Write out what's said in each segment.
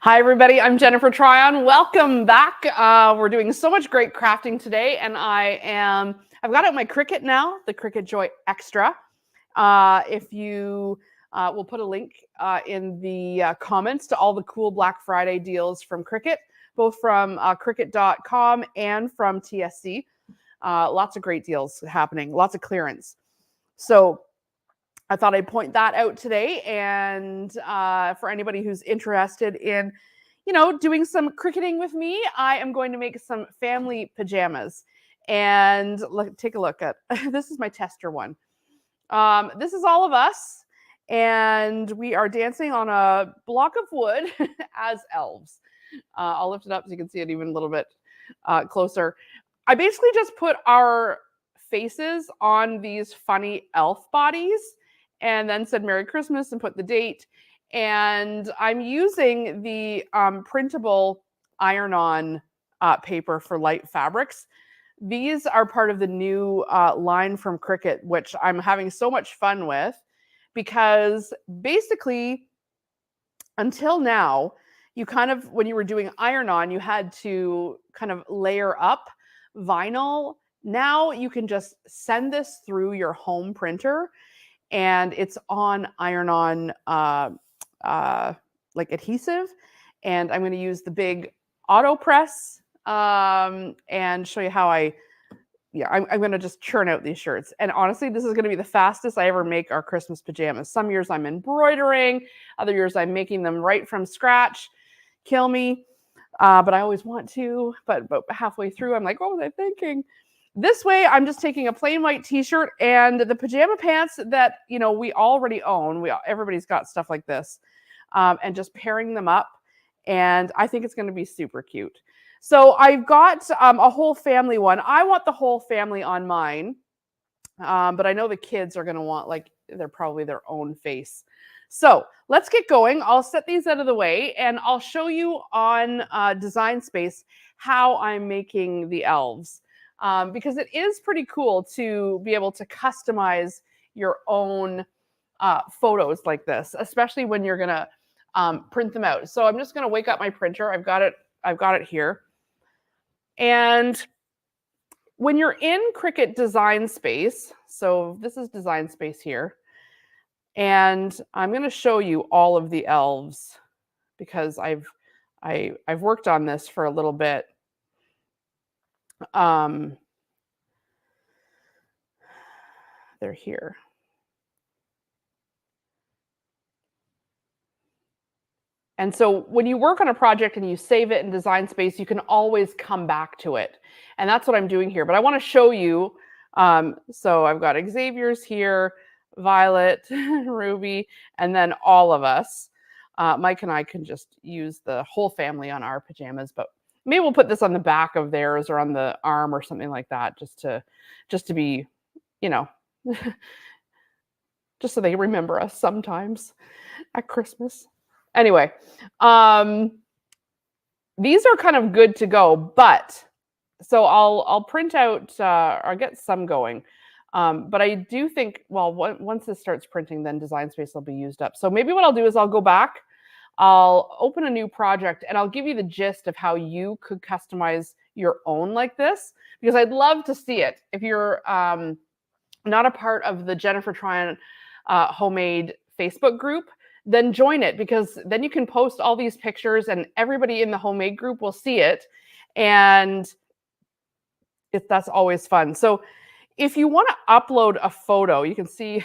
Hi, everybody. I'm Jennifer Tryon. Welcome back. We're doing so much great crafting today, and I've got out my Cricut now, the Cricut Joy Xtra. If you We'll put a link in the comments to all the cool Black Friday deals from Cricut, both from Cricut.com and from TSC. Lots of great deals happening, lots of clearance. So I thought I'd point that out today. And for anybody who's interested in, doing some cricketing with me, I am going to make some family pajamas. And take a look at, this is my tester one. This is all of us. And we are dancing on a block of wood as elves. I'll lift it up so you can see it even a little bit closer. I basically just put our faces on these funny elf bodies and then said Merry Christmas and put the date. And I'm using the printable iron-on paper for light fabrics. These are part of the new line from Cricut, which I'm having so much fun with, because basically, until now, when you were doing iron-on, you had to kind of layer up vinyl. Now you can just send this through your home printer, and it's on iron-on like adhesive. And I'm going to use the big Autopress and show you how I'm going to just churn out these shirts. And honestly, this is going to be the fastest I ever make our Christmas pajamas. Some years I'm embroidering, other years I'm making them right from scratch. Kill me. But I always want to. But halfway through, I'm like, what was I thinking? This way, I'm just taking a plain white t-shirt and the pajama pants that, we already own. Everybody's got stuff like this. And just pairing them up. And I think it's going to be super cute. So I've got a whole family one. I want the whole family on mine. But I know the kids are going to want, they're probably their own face. So let's get going. I'll set these out of the way and I'll show you on Design Space how I'm making the elves. Because it is pretty cool to be able to customize your own photos like this, especially when you're going to print them out. So I'm just going to wake up my printer. I've got it here. And when you're in Cricut Design Space, so this is Design Space here, and I'm going to show you all of the elves because I've worked on this for a little bit. They're here. And so when you work on a project and you save it in Design Space, you can always come back to it. And that's what I'm doing here. But I want to show you. So I've got Xavier's here, Violet, Ruby, and then all of us. Mike and I can just use the whole family on our pajamas, but maybe we'll put this on the back of theirs or on the arm or something like that, just to be, just so they remember us sometimes at Christmas. Anyway, these are kind of good to go, but so I'll print out, or get some going. But I do think, well, once this starts printing, then Design Space will be used up. So maybe what I'll do is I'll go back, I'll open a new project, and I'll give you the gist of how you could customize your own like this, because I'd love to see it. If you're not a part of the Jennifer Tryon Homemade Facebook group, then join it, because then you can post all these pictures and everybody in the homemade group will see it. And that's always fun. So if you want to upload a photo, you can see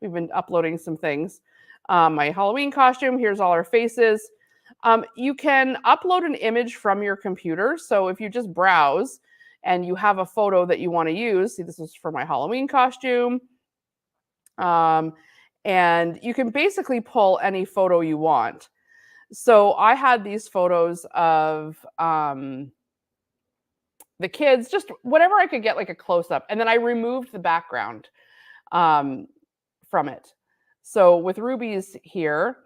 we've been uploading some things. My Halloween costume, here's all our faces. You can upload an image from your computer. So if you just browse and you have a photo that you want to use, see, this is for my Halloween costume. And you can basically pull any photo you want. So I had these photos of the kids, just whatever I could get, like a close-up. And then I removed the background from it. So with Ruby's here,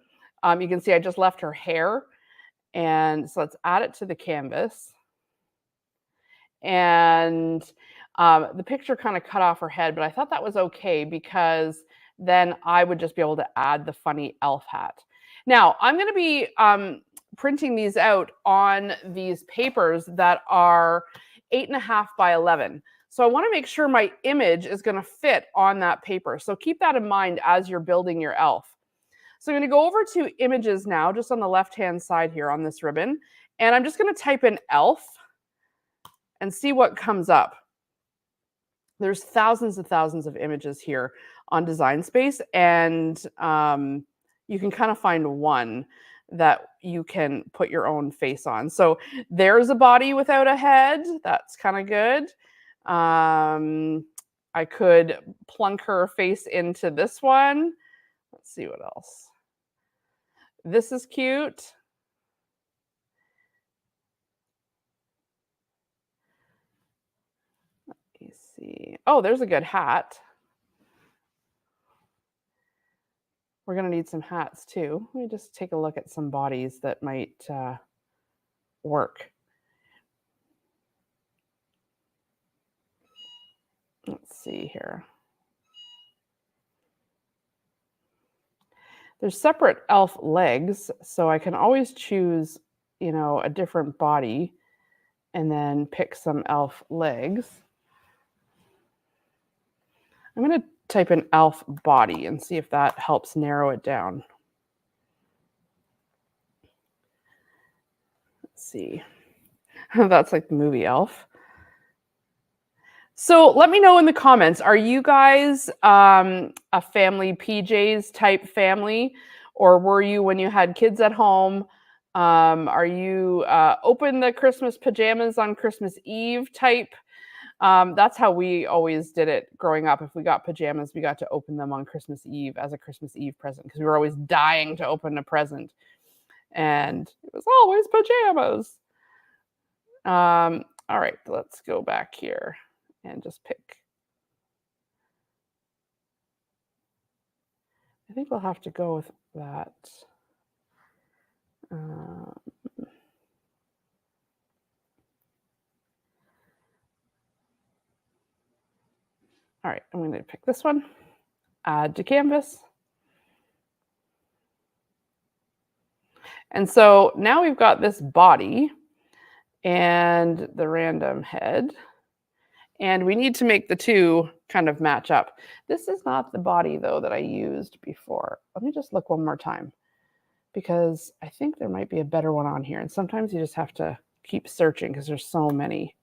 you can see I just left her hair. And so let's add it to the canvas. And the picture kind of cut off her head, but I thought that was okay because then I would just be able to add the funny elf hat. Now, I'm going to be printing these out on these papers that are 8.5 by 11. So I want to make sure my image is going to fit on that paper. So keep that in mind as you're building your elf. So I'm going to go over to images now, just on the left-hand side here on this ribbon. And I'm just going to type in elf and see what comes up. There's thousands and thousands of images here on Design Space, and you can kind of find one that you can put your own face on. So there's a body without a head. That's kind of good. I could plunk her face into this one. Let's see what else. This is cute. Let me see. Oh, there's a good hat. We're going to need some hats too. Let me just take a look at some bodies that might work. Let's see here. There's separate elf legs, so I can always choose, you know, a different body and then pick some elf legs. I'm going to type in elf body and see if that helps narrow it down. Let's see. That's like the movie Elf. So let me know in the comments, are you guys a family PJs type family, or were you, when you had kids at home, are you open the Christmas pajamas on Christmas Eve type? That's how we always did it growing up. If we got pajamas, we got to open them on Christmas Eve as a Christmas Eve present, because we were always dying to open a present. And it was always pajamas. All right, let's go back here and just pick. I think we'll have to go with that. All right, I'm going to pick this one, add to canvas. And so now we've got this body and the random head. And we need to make the two kind of match up. This is not the body, though, that I used before. Let me just look one more time, because I think there might be a better one on here. And sometimes you just have to keep searching because there's so many.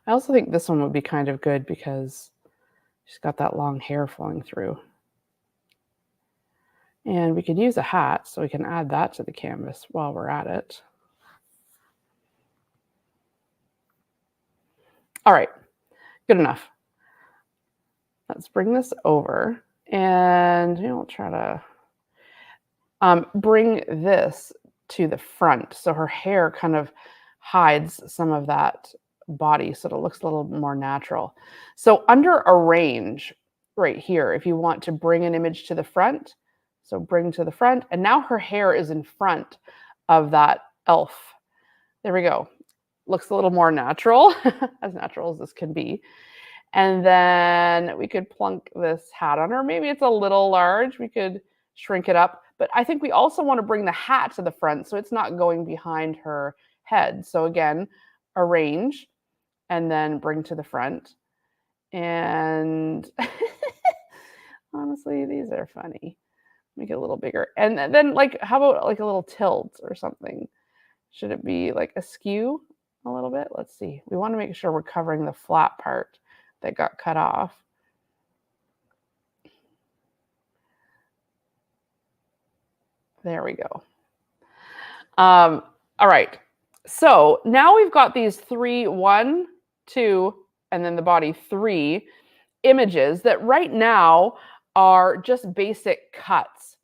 I also think this one would be kind of good because she's got that long hair flowing through. And we could use a hat, so we can add that to the canvas while we're at it. All right, good enough. Let's bring this over, and we'll try to bring this to the front, so her hair kind of hides some of that body, so it looks a little more natural. So under arrange right here, if you want to bring an image to the front, so bring to the front, and now her hair is in front of that elf. There we go. Looks a little more natural, as natural as this can be. And then we could plunk this hat on her. Maybe it's a little large. We could shrink it up. But I think we also want to bring the hat to the front so it's not going behind her head. So again, arrange and then bring to the front. And honestly, these are funny. Make it a little bigger. And then, like, how about like a little tilt or something? Should it be like askew a little bit? Let's see. We want to make sure we're covering the flat part that got cut off. There we go. All right. So now we've got these 3, 1, 2, and then the body 3 images that right now are just basic cuts.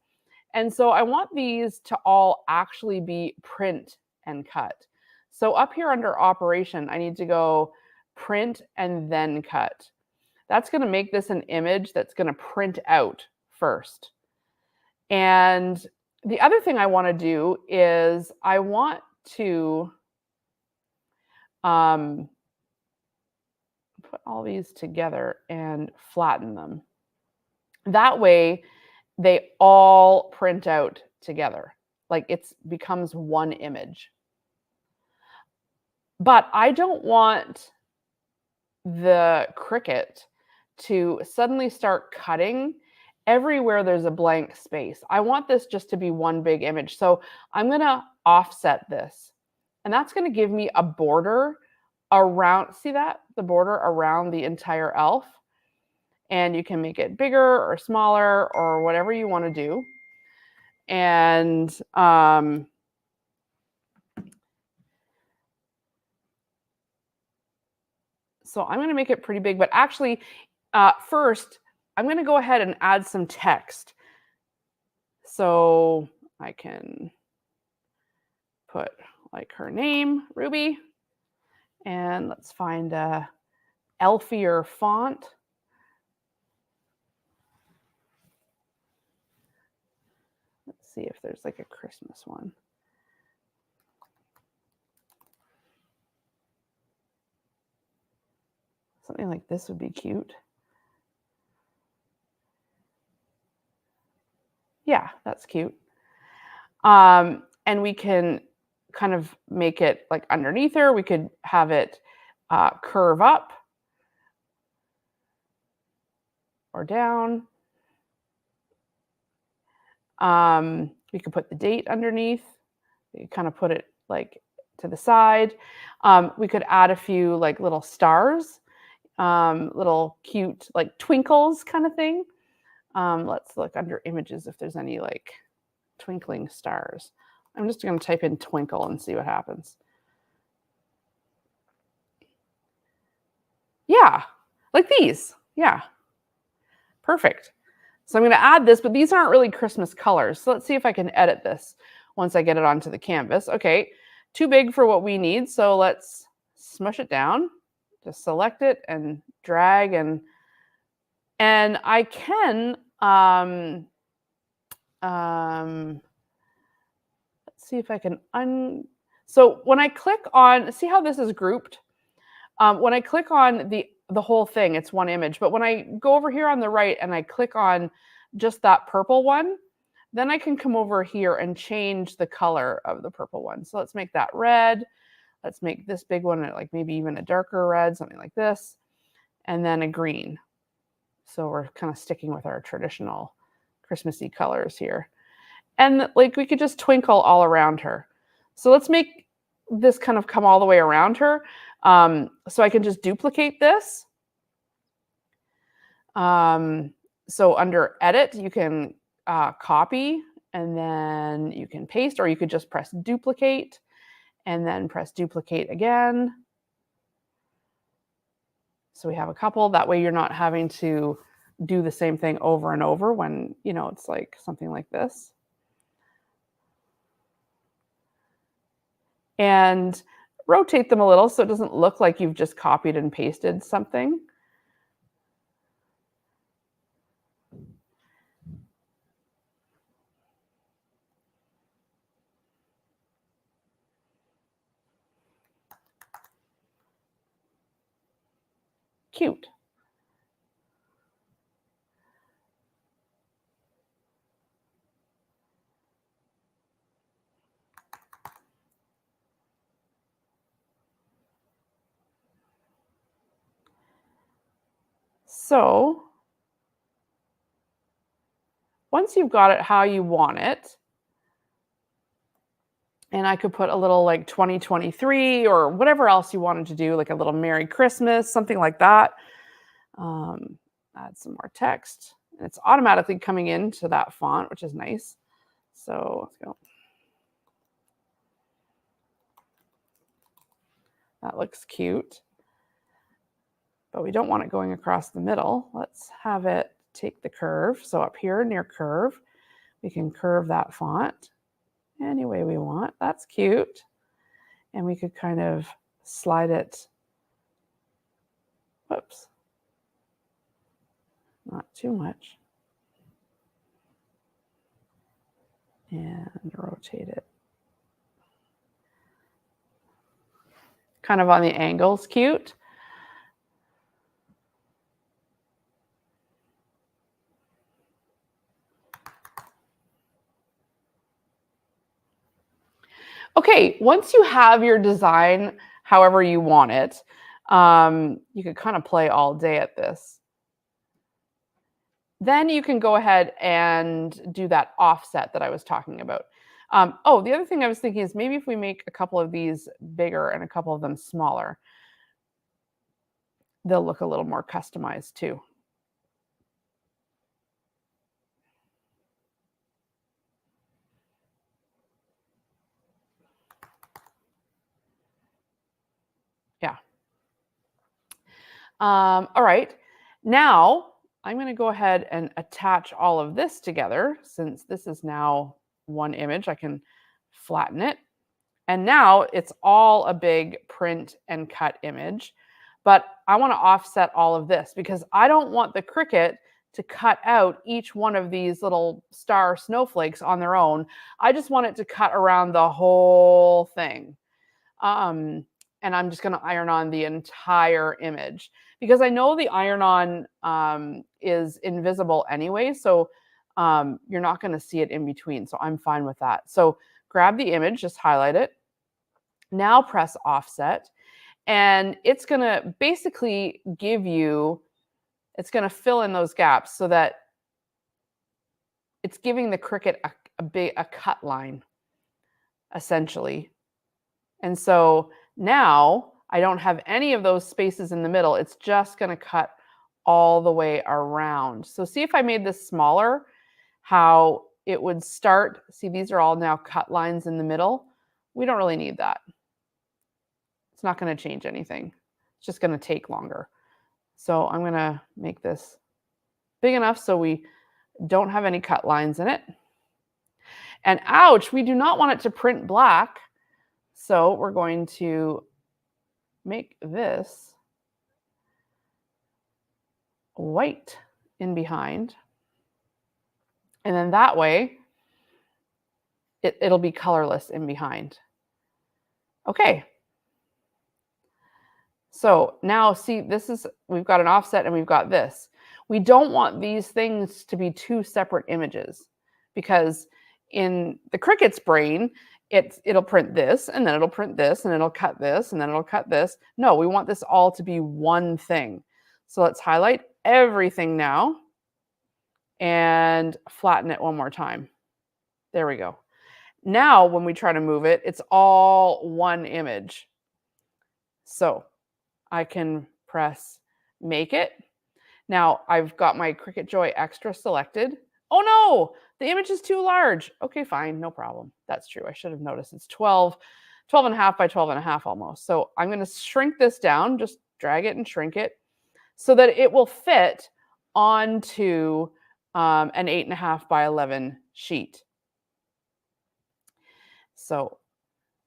And so I want these to all actually be print and cut. So up here under operation, I need to go print and then cut. That's going to make this an image that's going to print out first. And the other thing I want to do is I want to put all these together and flatten them. That way they all print out together. Like it becomes one image. But I don't want the Cricut to suddenly start cutting everywhere there's a blank space. I want this just to be one big image. So I'm going to offset this. And that's going to give me a border around, see that? The border around the entire elf. And you can make it bigger or smaller or whatever you want to do. And so I'm going to make it pretty big, but actually first I'm going to go ahead and add some text. So I can put like her name, Ruby, and let's find a elfier font. Let's see if there's like a Christmas one. Something like this would be cute. Yeah, that's cute. And we can kind of make it like underneath her. We could have it curve up or down. We could put the date underneath. You kind of put it like to the side. We could add a few like little stars, little cute like twinkles kind of thing. Let's look under images if there's any like twinkling stars. I'm just going to type in twinkle and see what happens. Yeah, like these. Yeah, perfect. So I'm going to add this, but these aren't really Christmas colors. So let's see if I can edit this once I get it onto the canvas. Okay, too big for what we need. So let's smush it down. Just select it and drag and I can let's see if I can so when I click on, see how this is grouped? When I click on the whole thing, it's one image. But when I go over here on the right and I click on just that purple one, then I can come over here and change the color of the purple one. So let's make that red. Let's make this big one like maybe even a darker red, something like this, and then a green. So we're kind of sticking with our traditional Christmassy colors here. And like we could just twinkle all around her. So let's make this kind of come all the way around her. So I can just duplicate this. So under edit, you can copy and then you can paste, or you could just press duplicate and then press duplicate again. So we have a couple. That way you're not having to do the same thing over and over when, you know, it's like something like this. And rotate them a little so it doesn't look like you've just copied and pasted something. Cute. So once you've got it how you want it, and I could put a little like 2023 or whatever else you wanted to do, like a little Merry Christmas, something like that. Add some more text. And it's automatically coming into that font, which is nice. So let's go. That looks cute. But we don't want it going across the middle. Let's have it take the curve. So up here near curve, we can curve that font any way we want. That's cute. And we could kind of slide it Whoops. Not too much. And rotate it. Kind of on the angles, cute. Okay, once you have your design however you want it, you could kind of play all day at this. Then you can go ahead and do that offset that I was talking about. Oh, the other thing I was thinking is maybe if we make a couple of these bigger and a couple of them smaller, they'll look a little more customized too. Yeah. All right. Now I'm going to go ahead and attach all of this together. Since this is now one image, I can flatten it. And now it's all a big print and cut image. But I want to offset all of this because I don't want the Cricut to cut out each one of these little star snowflakes on their own. I just want it to cut around the whole thing. And I'm just going to iron on the entire image because I know the iron-on is invisible anyway, so you're not going to see it in between, so I'm fine with that. So grab the image, just highlight it. Now press offset, and it's going to basically give you, it's going to fill in those gaps so that it's giving the Cricut a cut line, essentially. And so now I don't have any of those spaces in the middle. It's just going to cut all the way around. So see if I made this smaller, how it would start. See, these are all now cut lines in the middle. We don't really need that. It's not going to change anything. It's just going to take longer. So I'm going to make this big enough so we don't have any cut lines in it. And ouch, we do not want it to print black. So we're going to make this white in behind. And then that way, it'll be colorless in behind. Okay. So now see, we've got an offset and we've got this. We don't want these things to be two separate images because in the Cricut's brain, it'll print this, and then it'll print this, and it'll cut this, and then it'll cut this. No, we want this all to be one thing. So let's highlight everything now and flatten it one more time. There we go. Now, when we try to move it, it's all one image. So I can press Make It. Now I've got my Cricut Joy Xtra selected. Oh no, the image is too large. Okay, fine, no problem. That's true. I should have noticed it's 12 and a half by 12 and a half almost. So I'm going to shrink this down, just drag it and shrink it so that it will fit onto an 8.5 by 11 sheet. So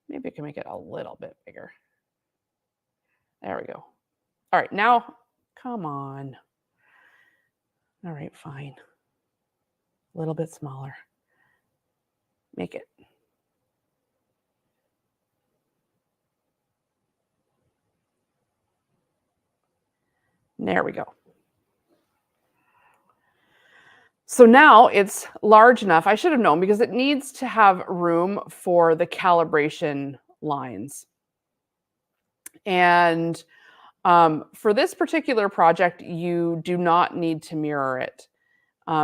maybe I can make it a little bit bigger. There we go. All right, now, come on. All right, fine. A little bit smaller. Make it. There we go. So now it's large enough. I should have known because it needs to have room for the calibration lines. And for this particular project, you do not need to mirror it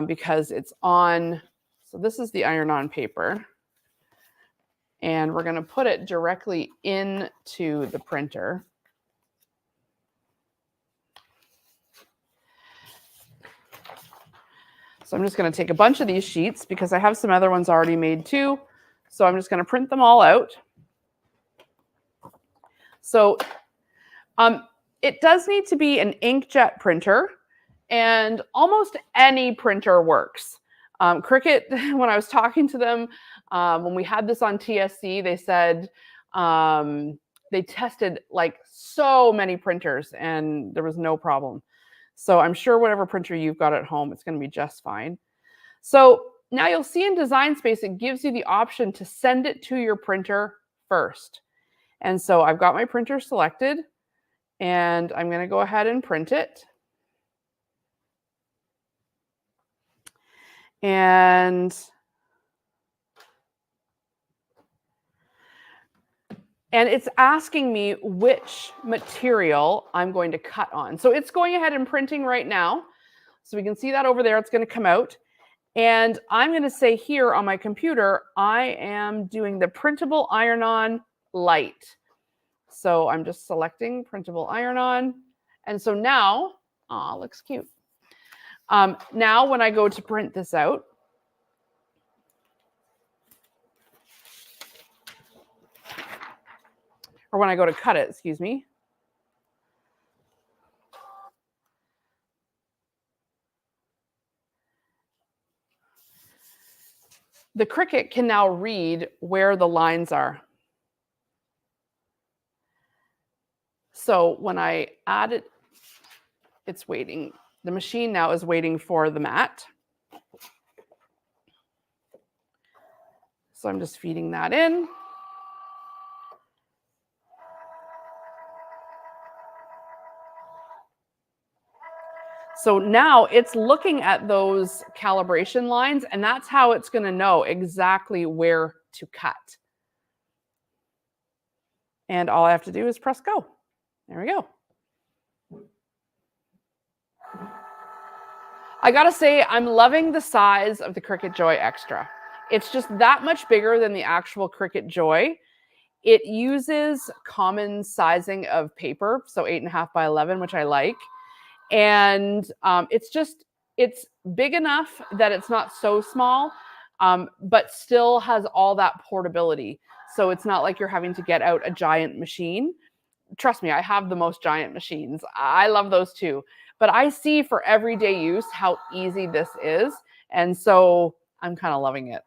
because it's on, so this is the iron-on paper. And we're going to put it directly into the printer. So I'm just going to take a bunch of these sheets because I have some other ones already made too. So I'm just going to print them all out. So it does need to be an inkjet printer, and almost any printer works. Cricut, when I was talking to them, when we had this on TSC, they said they tested like so many printers and there was no problem. So I'm sure whatever printer you've got at home, it's going to be just fine. So now you'll see in Design Space, it gives you the option to send it to your printer first. And so I've got my printer selected and I'm going to go ahead and print it. And it's asking me which material I'm going to cut on. So it's going ahead and printing right now. So we can see that over there, it's going to come out. And I'm going to say here on my computer, I am doing the Printable Iron-On Light. So I'm just selecting Printable Iron-On. And so now, looks cute. Now when I go to print this out, or when I go to cut it, excuse me. The Cricut can now read where the lines are. So when I add it, it's waiting. The machine now is waiting for the mat. So I'm just feeding that in. So now it's looking at those calibration lines, and that's how it's going to know exactly where to cut. And all I have to do is press go. There we go. I gotta say, I'm loving the size of the Cricut Joy Xtra. It's just that much bigger than the actual Cricut Joy. It uses common sizing of paper, so 8.5 by 11, which I like. And it's big enough that it's not so small, but still has all that portability. So it's not like you're having to get out a giant machine. Trust me, I have the most giant machines. I love those too. But I see for everyday use how easy this is. And so I'm kind of loving it.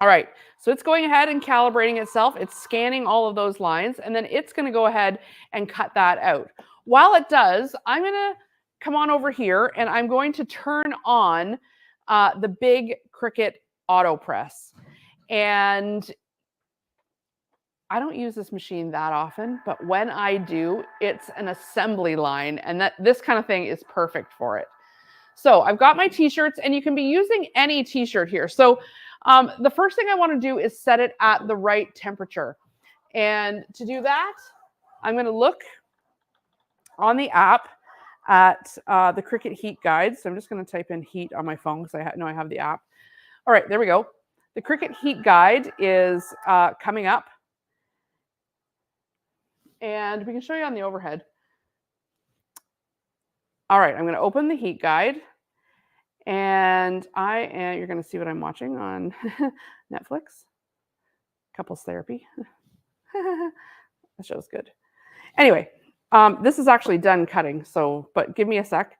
All right, so it's going ahead and calibrating itself. It's scanning all of those lines, and then it's going to go ahead and cut that out. While it does, I'm going to come on over here, and I'm going to turn on the big Cricut Autopress. And I don't use this machine that often, but when I do, it's an assembly line, and this kind of thing is perfect for it. So I've got my t-shirts, and you can be using any t-shirt here. So the first thing I want to do is set it at the right temperature. And to do that, I'm going to look on the app at the Cricut Heat Guide. So I'm just going to type in heat on my phone because I know I have the app. All right, there we go. The Cricut Heat Guide is coming up. And we can show you on the overhead. All right, I'm going to open the Heat Guide. And you're going to see what I'm watching on Netflix. Couples therapy. That show's good. Anyway, this is actually done cutting, but give me a sec.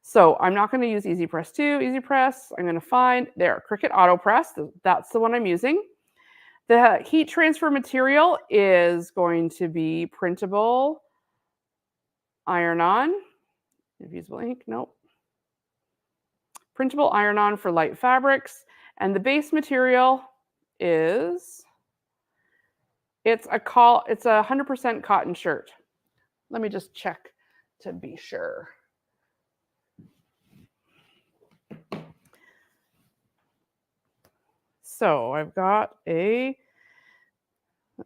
So I'm not going to use Easy Press 2, Easy Press. I'm going to find there, Cricut Autopress. That's the one I'm using. The heat transfer material is going to be Printable Iron-On. Diffusible ink, nope. Printable Iron-On for light fabrics. And the base material is, it's a 100% cotton shirt. Let me just check to be sure. So I've got let's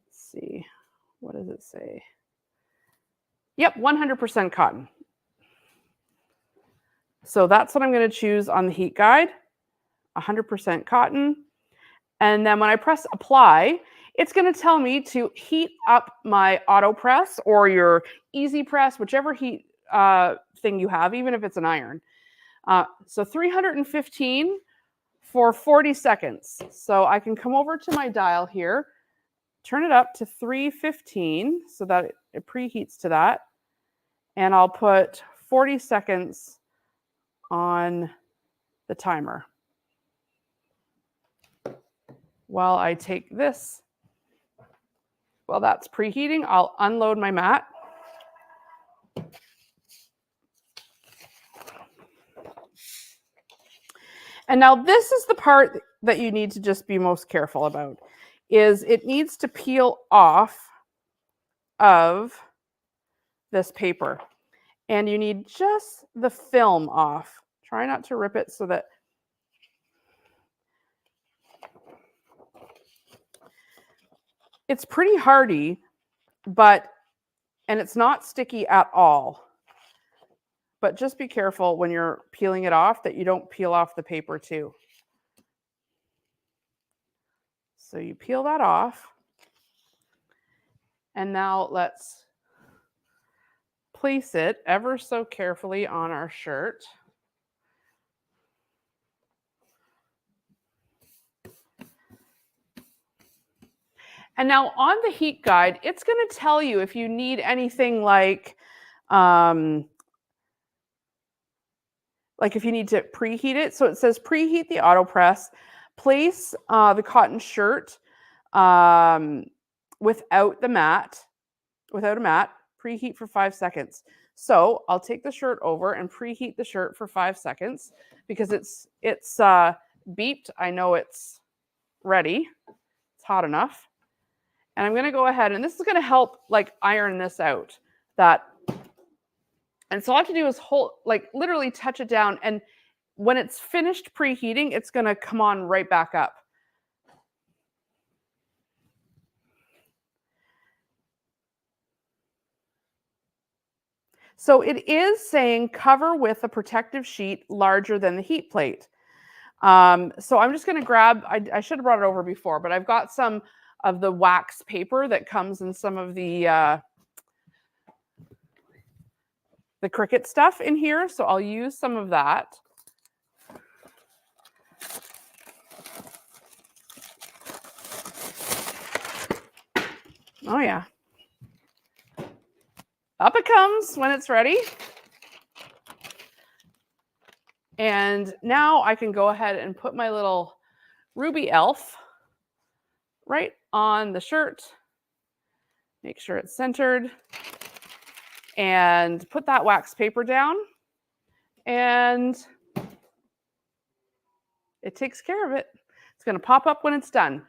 see, what does it say? Yep, 100% cotton. So that's what I'm going to choose on the heat guide, 100% cotton. And then when I press apply, it's going to tell me to heat up my Autopress or your Easy Press, whichever heat thing you have, even if it's an iron. So 315 for 40 seconds. So I can come over to my dial here, turn it up to 315 so that it preheats to that. And I'll put 40 seconds on the timer while I take this While that's preheating, I'll unload my mat. And now this is the part that you need to just be most careful about, is it needs to peel off of this paper. And you need just the film off. Try not to rip it so that it's pretty hardy, and it's not sticky at all. But just be careful when you're peeling it off that you don't peel off the paper too. So you peel that off. And now let's place it ever so carefully on our shirt. And now on the heat guide, it's going to tell you if you need anything like if you need to preheat it. So it says preheat the Autopress, place the cotton shirt without a mat, preheat for 5 seconds. So I'll take the shirt over and preheat the shirt for 5 seconds because it's beeped. I know it's ready. It's hot enough. And I'm going to go ahead, and this is going to help iron this out. And so all I have to do is literally touch it down. And when it's finished preheating, it's going to come on right back up. So it is saying cover with a protective sheet larger than the heat plate. So I'm just going to grab, I should have brought it over before, but I've got some of the wax paper that comes in some of the Cricut stuff in here. So I'll use some of that. Oh yeah. Up it comes when it's ready. And now I can go ahead and put my little Ruby elf right on the shirt. Make sure it's centered. And put that wax paper down. And it takes care of it. It's going to pop up when it's done.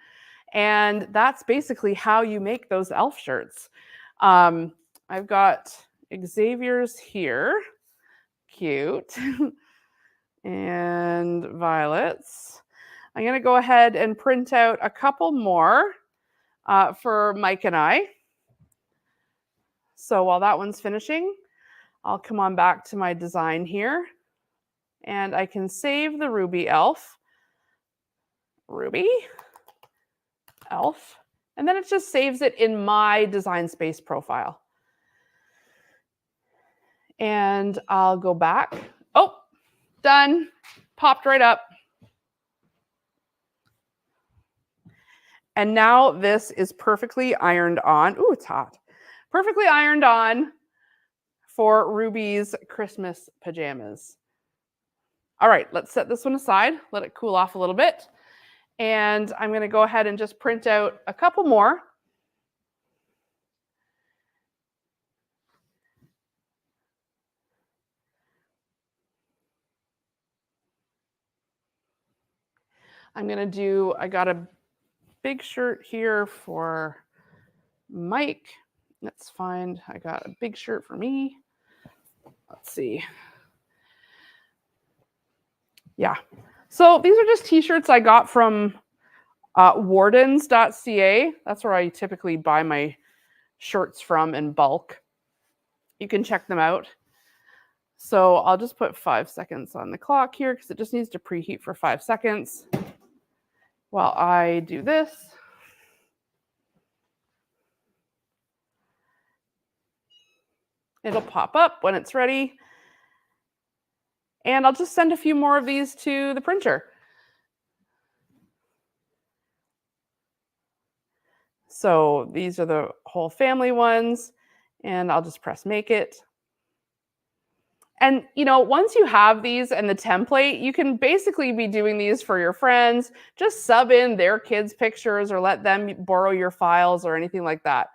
And that's basically how you make those elf shirts. I've got Xavier's here. Cute. And Violet's. I'm going to go ahead and print out a couple more for Mike and I. So while that one's finishing, I'll come on back to my design here. And I can save the Ruby elf. Ruby elf. And then it just saves it in my design space profile. And I'll go back. Oh, done. Popped right up. And now this is perfectly ironed on. Ooh, it's hot. Perfectly ironed on for Ruby's Christmas pajamas. All right, let's set this one aside. Let it cool off a little bit. And I'm going to go ahead and just print out a couple more. I got a big shirt here for Mike. Let's find, I got a big shirt for me. Let's see. Yeah. So these are just t-shirts I got from wardens.ca. That's where I typically buy my shirts from in bulk. You can check them out. So I'll just put 5 seconds on the clock here because it just needs to preheat for 5 seconds while I do this. It'll pop up when it's ready. And I'll just send a few more of these to the printer. So these are the whole family ones, and I'll just press make it. And, you know, once you have these and the template, you can basically be doing these for your friends. Just sub in their kids' pictures or let them borrow your files or anything like that.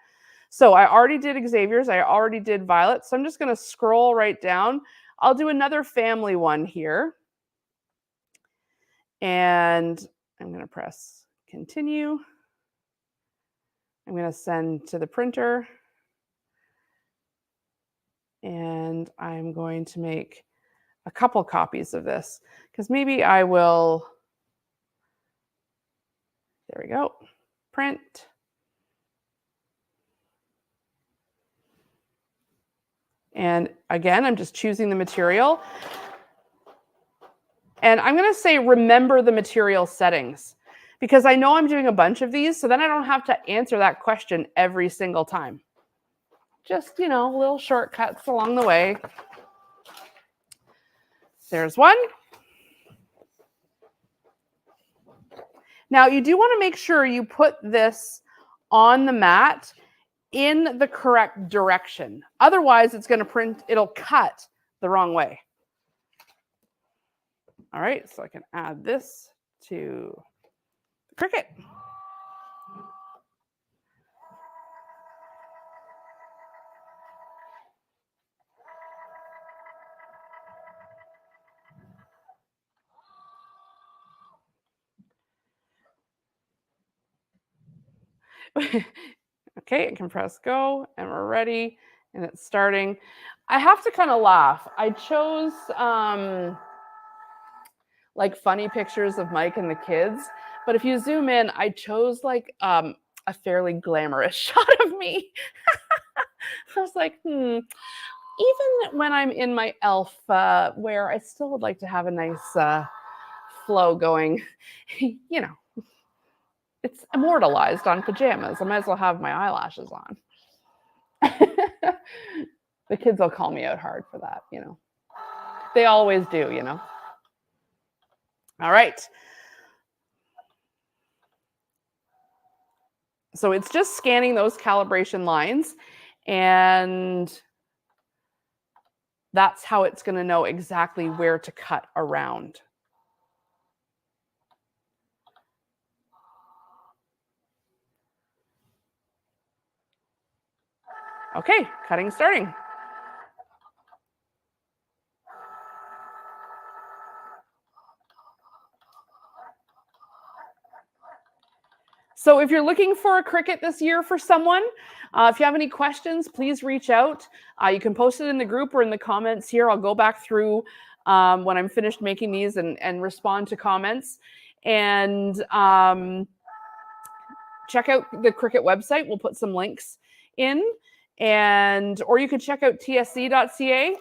So I already did Xavier's. I already did Violet. So I'm just going to scroll right down. I'll do another family one here. And I'm going to press continue. I'm going to send to the printer. And I'm going to make a couple copies of this because maybe I will, there we go, print. And again, I'm just choosing the material. And I'm going to say, remember the material settings because I know I'm doing a bunch of these. So then I don't have to answer that question every single time. Just, you know, little shortcuts along the way. There's one. Now you do want to make sure you put this on the mat in the correct direction. Otherwise, it's going to print, it'll cut the wrong way. All right, so I can add this to Cricut. Okay, I can press go and we're ready and it's starting. I have to kind of laugh. I chose like funny pictures of Mike and the kids, but if you zoom in, I chose like a fairly glamorous shot of me. I was like, even when I'm in my elf wear, I still would like to have a nice flow going. You know, it's immortalized on pajamas. I might as well have my eyelashes on. The kids will call me out hard for that, you know. They always do, you know. All right. So it's just scanning those calibration lines, and that's how it's going to know exactly where to cut around. Okay, cutting starting. So if you're looking for a Cricut this year for someone, if you have any questions, please reach out. You can post it in the group or in the comments here. I'll go back through when I'm finished making these and respond to comments. And check out the Cricut website. We'll put some links in. Or you could check out tsc.ca.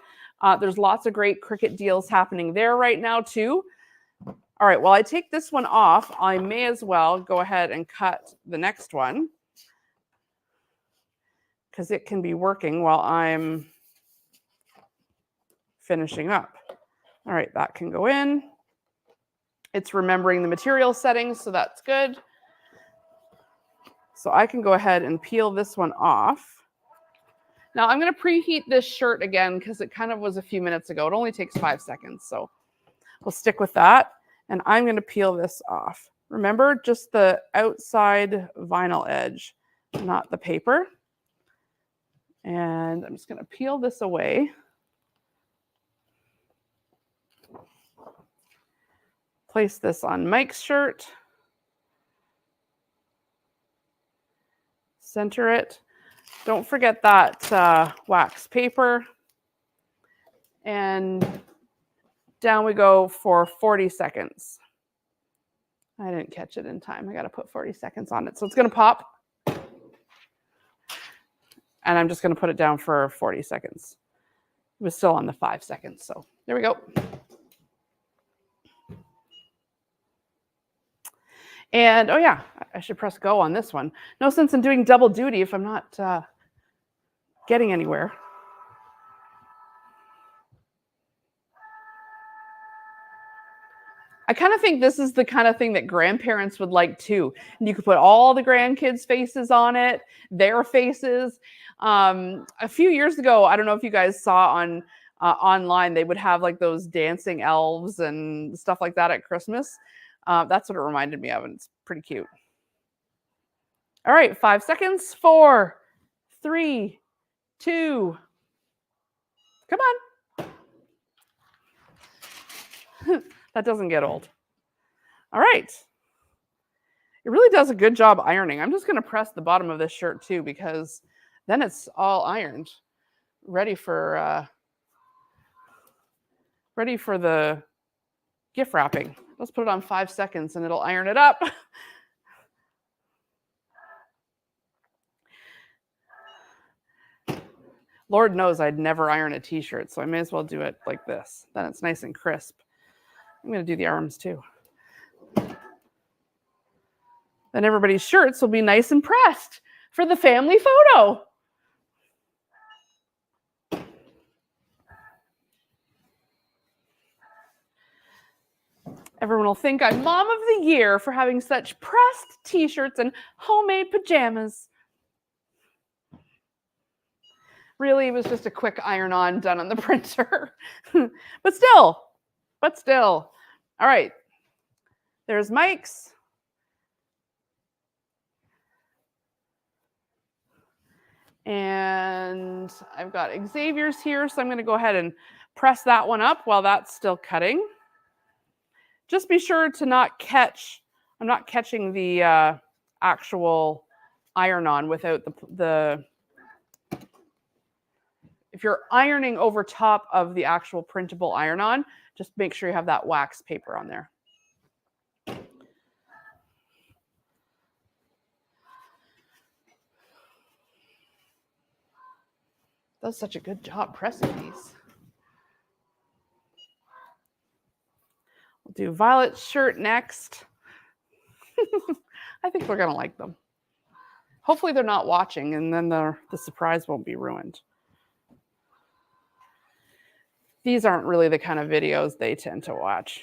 There's lots of great Cricut deals happening there right now too. All right, while I take this one off, I may as well go ahead and cut the next one because it can be working while I'm finishing up. All right, that can go in. It's remembering the material settings, so that's good. So I can go ahead and peel this one off. Now I'm going to preheat this shirt again because it kind of was a few minutes ago. It only takes 5 seconds, so we'll stick with that. And I'm going to peel this off. Remember, just the outside vinyl edge, not the paper. And I'm just going to peel this away. Place this on Mike's shirt. Center it. Don't forget that wax paper. And down we go for 40 seconds. I didn't catch it in time. I got to put 40 seconds on it. So it's going to pop. And I'm just going to put it down for 40 seconds. It was still on the 5 seconds. So there we go. And oh yeah, I should press go on this one. No sense in doing double duty if I'm not getting anywhere. I kind of think this is the kind of thing that grandparents would like too. And you could put all the grandkids' faces on it, their faces. A few years ago, I don't know if you guys saw on online, they would have like those dancing elves and stuff like that at Christmas. That's what it reminded me of, and it's pretty cute. All right, 5 seconds. 4, 3, 2. Come on. That doesn't get old. All right. It really does a good job ironing. I'm just going to press the bottom of this shirt too, because then it's all ironed, ready for the gift wrapping. Let's put it on 5 seconds and it'll iron it up. Lord knows I'd never iron a t-shirt, so I may as well do it like this. Then it's nice and crisp. I'm going to do the arms too. Then everybody's shirts will be nice and pressed for the family photo. Everyone will think I'm Mom of the Year for having such pressed t-shirts and homemade pajamas. Really, it was just a quick iron-on done on the printer. But still. All right. There's Mike's. And I've got Xavier's here, so I'm going to go ahead and press that one up while that's still cutting. Just be sure to not catch, I'm not catching the actual iron-on without the, if you're ironing over top of the actual printable iron-on, just make sure you have that wax paper on there. Does such a good job pressing these. We'll do Violet's shirt next. I think we're gonna like them. Hopefully they're not watching, and then the surprise won't be ruined. These aren't really the kind of videos they tend to watch.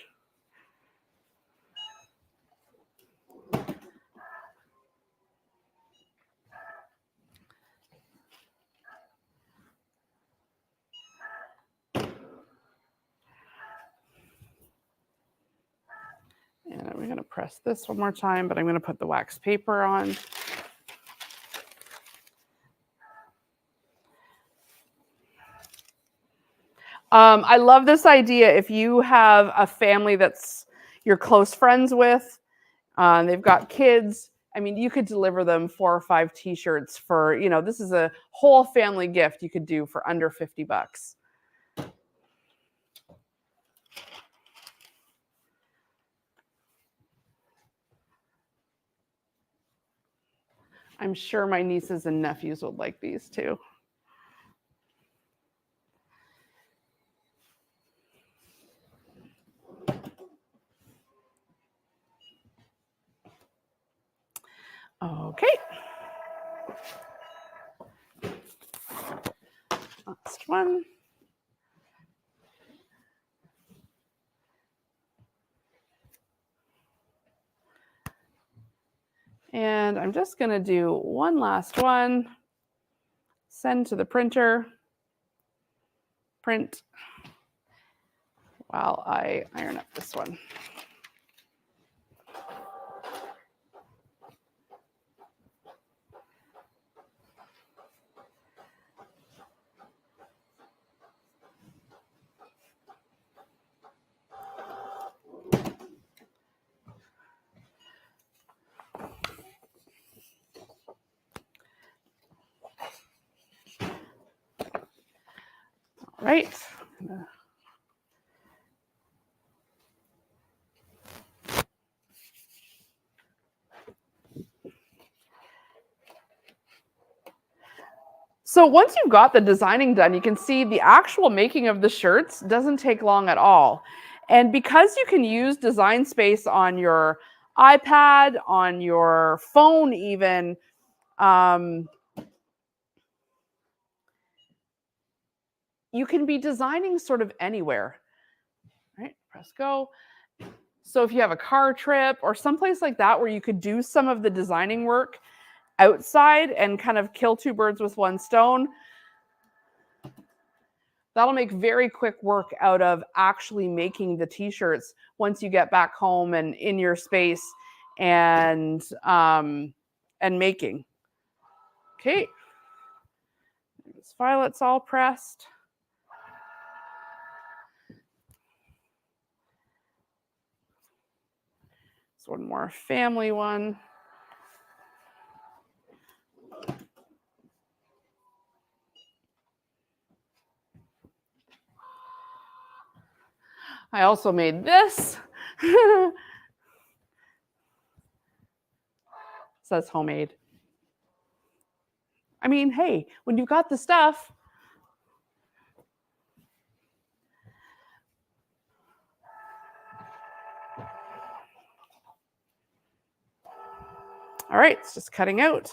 And I'm going to press this one more time, but I'm going to put the wax paper on. I love this idea. If you have a family that's you're close friends with, they've got kids, I mean, you could deliver them 4 or 5 t-shirts for, you know, this is a whole family gift you could do for under $50. I'm sure my nieces and nephews would like these too. Okay. Last one. And I'm just going to do one last one. Send to the printer. Print while I iron up this one. All right. So once you've got the designing done, you can see the actual making of the shirts doesn't take long at all. And because you can use Design Space on your iPad, on your phone even, you can be designing sort of anywhere. All right, press go. So if you have a car trip or someplace like that where you could do some of the designing work outside and kind of kill 2 birds with 1 stone, That'll make very quick work out of actually making the t-shirts once you get back home and in your space and making. Okay. This violet's all pressed. This one more family one. I also made this. Says homemade. I mean, hey, when you've got the stuff. All right, it's just cutting out.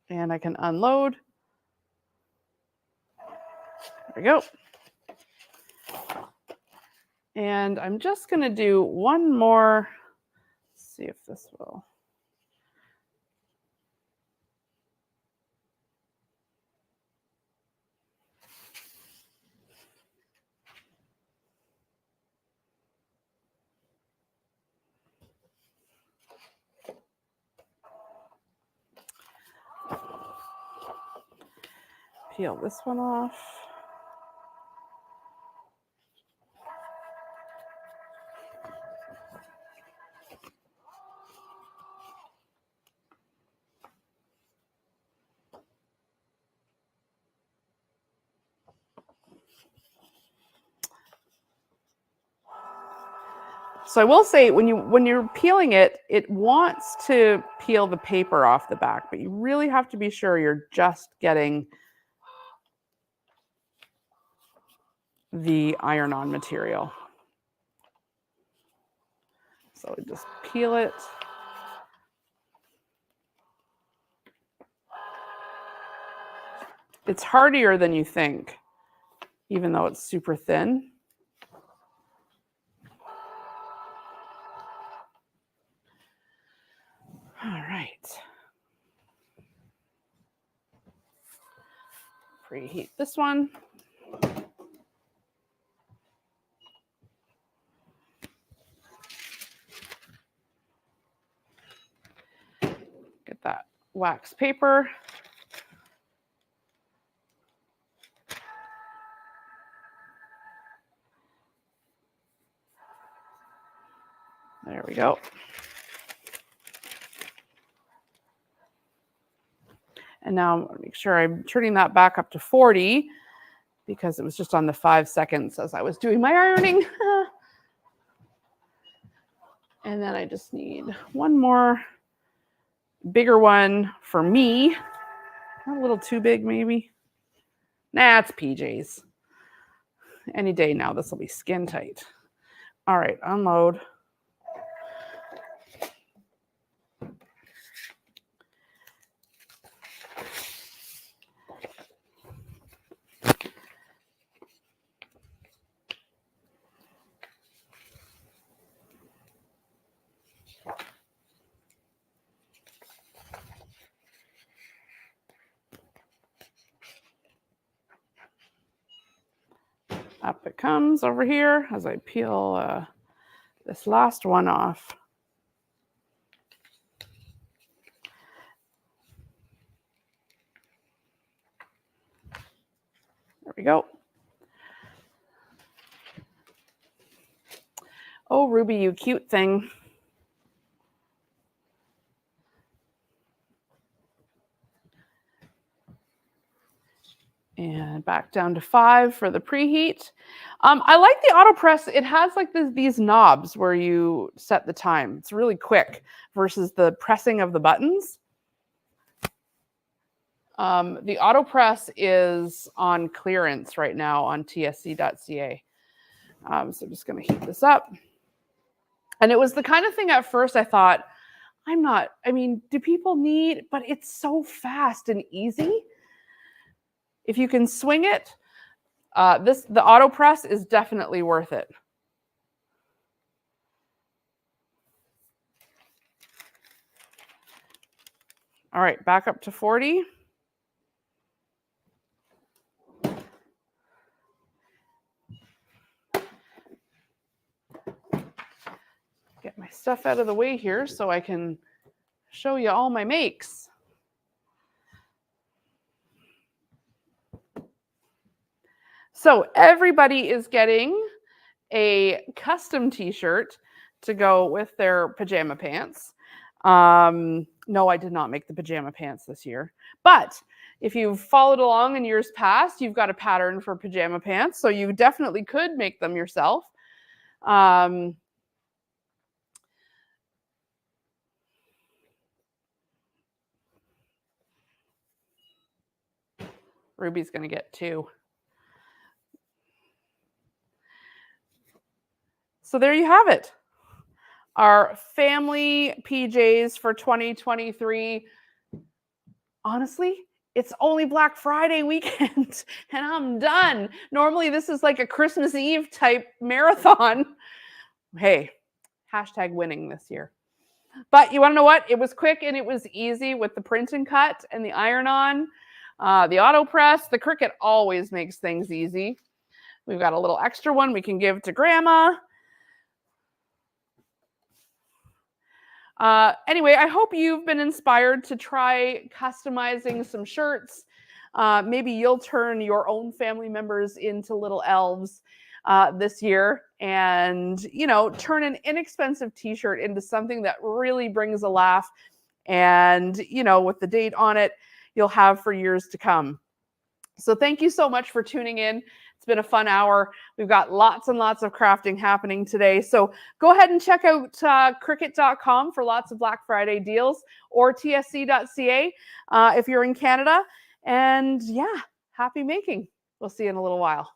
And I can unload. There we go. And I'm just going to do one more. Let's see if this will. Peel this one off. So I will say when you're peeling it, it wants to peel the paper off the back, but you really have to be sure you're just getting the iron-on material. So we just peel it. It's harder than you think, even though it's super thin. All right. Preheat this one. Get that wax paper. There we go. And now I'm going to make sure I'm turning that back up to 40 because it was just on the 5 seconds as I was doing my ironing. And then I just need one more bigger one for me. Not a little too big, maybe. Nah, it's PJs. Any day now, this will be skin tight. All right, unload. Up it comes over here as I peel this last one off. There we go. Oh, Ruby, you cute thing. And back down to 5 for the preheat. I like the Autopress. It has like these knobs where you set the time. It's really quick versus the pressing of the buttons. The Autopress is on clearance right now on tsc.ca. So I'm just going to heat this up. And it was the kind of thing at first I thought, I mean, do people need, but it's so fast and easy. If you can swing it, the Autopress is definitely worth it. All right, back up to 40. Get my stuff out of the way here so I can show you all my makes. So everybody is getting a custom t-shirt to go with their pajama pants. No, I did not make the pajama pants this year. But if you've followed along in years past, you've got a pattern for pajama pants. So you definitely could make them yourself. Ruby's going to get 2. So there you have it. Our family PJs for 2023. Honestly, it's only Black Friday weekend and I'm done. Normally this is like a Christmas Eve type marathon. Hey, hashtag winning this year. But you want to know what? It was quick and it was easy with the print and cut and the iron-on, the Autopress. The Cricut always makes things easy. We've got a little extra one we can give to Grandma. Anyway, I hope you've been inspired to try customizing some shirts. Maybe you'll turn your own family members into little elves this year and, you know, turn an inexpensive t-shirt into something that really brings a laugh and, you know, with the date on it, you'll have for years to come. So thank you so much for tuning in. It's been a fun hour. We've got lots and lots of crafting happening today. So go ahead and check out Cricut.com for lots of Black Friday deals, or tsc.ca if you're in Canada. And yeah, happy making. We'll see you in a little while.